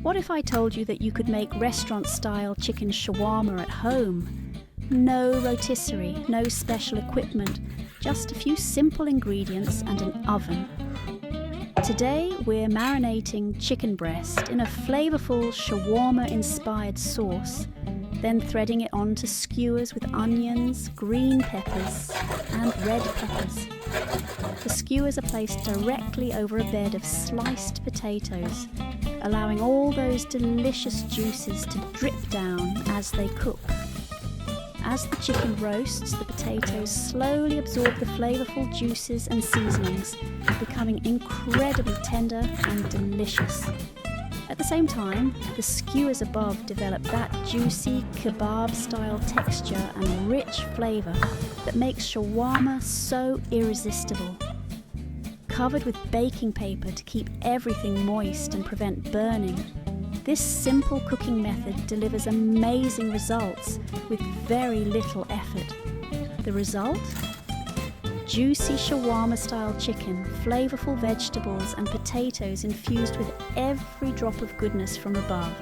What if I told you that you could make restaurant-style chicken shawarma at home? No rotisserie, no special equipment, just a few simple ingredients and an oven. Today we're marinating chicken breast in a flavourful shawarma-inspired sauce, then threading it onto skewers with onions, green peppers and red peppers. The skewers are placed directly over a bed of sliced potatoes, allowing all those delicious juices to drip down as they cook. As the chicken roasts, the potatoes slowly absorb the flavourful juices and seasonings, becoming incredibly tender and delicious. At the same time, the skewers above develop that juicy kebab-style texture and rich flavour that makes shawarma so irresistible. Covered with baking paper to keep everything moist and prevent burning, this simple cooking method delivers amazing results with very little effort. The result? Juicy shawarma-style chicken, flavourful vegetables and potatoes infused with every drop of goodness from above.